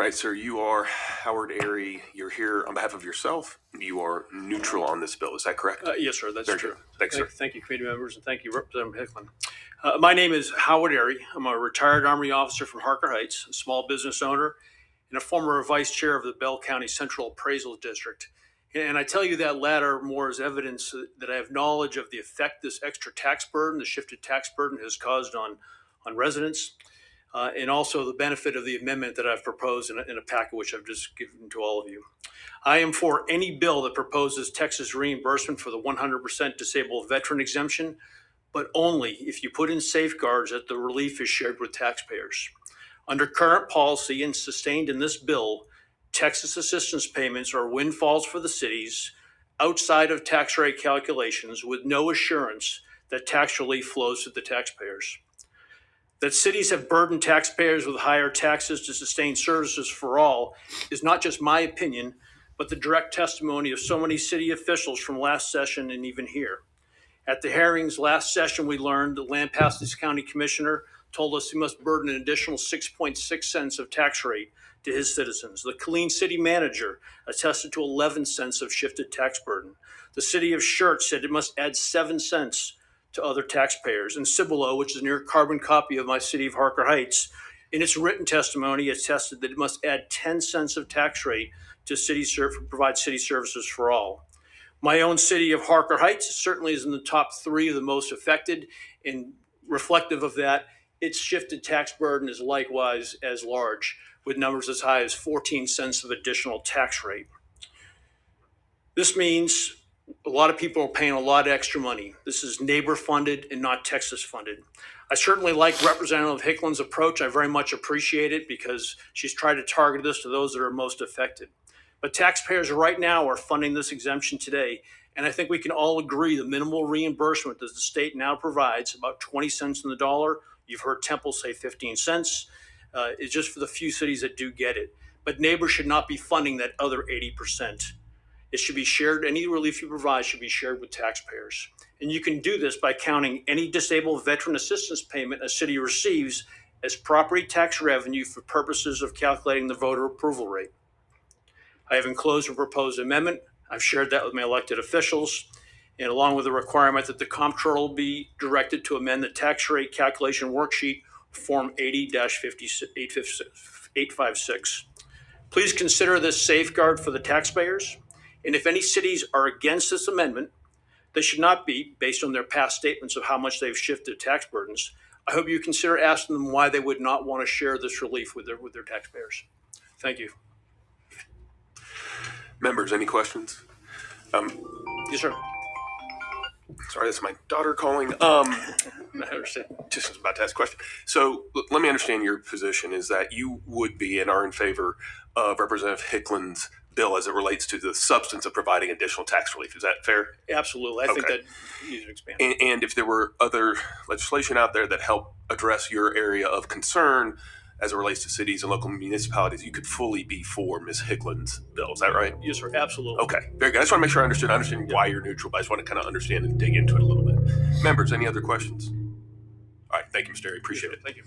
right, sir. You are Howard Arey. You're here on behalf of yourself. You are neutral on this bill. Is that correct? Yes, sir. That's Very true. good. Thanks, sir. Thank you, committee members, and thank you, Representative Hicklin. My name is Howard Arey. I'm a retired Army officer from Harker Heights, a small business owner, and a former vice chair of the Bell County Central Appraisal District. And I tell you that latter more as evidence that I have knowledge of the effect this extra tax burden, the shifted tax burden, has caused on residents. And also the benefit of the amendment that I've proposed in a packet which I've just given to all of you. I am for any bill that proposes Texas reimbursement for the 100% disabled veteran exemption, but only if you put in safeguards that the relief is shared with taxpayers. Under current policy and sustained in this bill, Texas assistance payments are windfalls for the cities outside of tax rate calculations with no assurance that tax relief flows to the taxpayers. That cities have burdened taxpayers with higher taxes to sustain services for all is not just my opinion, but the direct testimony of so many city officials from last session and even here. At the hearings last session, we learned the Lampasas County Commissioner told us he must burden an additional 6.6 cents of tax rate to his citizens. The Killeen City Manager attested to 11 cents of shifted tax burden. The City of Schertz said it must add 7 cents to other taxpayers. And Cibolo, which is a near carbon copy of my city of Harker Heights, in its written testimony, attested that it must add 10 cents of tax rate to provide city services for all. My own city of Harker Heights certainly is in the top 3 of the most affected, and reflective of that, its shifted tax burden is likewise as large, with numbers as high as 14 cents of additional tax rate. This means a lot of people are paying a lot of extra money. This is neighbor funded and not Texas funded. I certainly like Representative Hicklin's approach. I very much appreciate it because she's tried to target this to those that are most affected. But taxpayers right now are funding this exemption today. And I think we can all agree the minimal reimbursement that the state now provides, about 20 cents in the dollar, you've heard Temple say 15 cents, is just for the few cities that do get it. But neighbors should not be funding that other 80%. It should be shared, any relief you provide should be shared with taxpayers. And you can do this by counting any disabled veteran assistance payment a city receives as property tax revenue for purposes of calculating the voter approval rate. I have enclosed a proposed amendment. I've shared that with my elected officials, and along with the requirement that the comptroller be directed to amend the tax rate calculation worksheet, Form 80-856. Please consider this safeguard for the taxpayers. And if any cities are against this amendment, they should not be, based on their past statements of how much they've shifted tax burdens. I hope you consider asking them why they would not want to share this relief with their taxpayers. Thank you. Members, any questions? Yes, sir. Sorry, that's my daughter calling. I understand. Just was about to ask a question. So let me understand your position is that you would be and are in favor of Representative Hicklin's bill as it relates to the substance of providing additional tax relief. Is that fair? Absolutely. I think that needs to expand. And if there were other legislation out there that help address your area of concern as it relates to cities and local municipalities, you could fully be for Ms. Hicklin's bill. Is that right? Yes, sir. Absolutely. Okay. Very good. I just want to make sure I understand why you're neutral, but I just want to kind of understand and dig into it a little bit. Members, any other questions? All right. Thank you, Mr. Arey. Appreciate it. Thank you.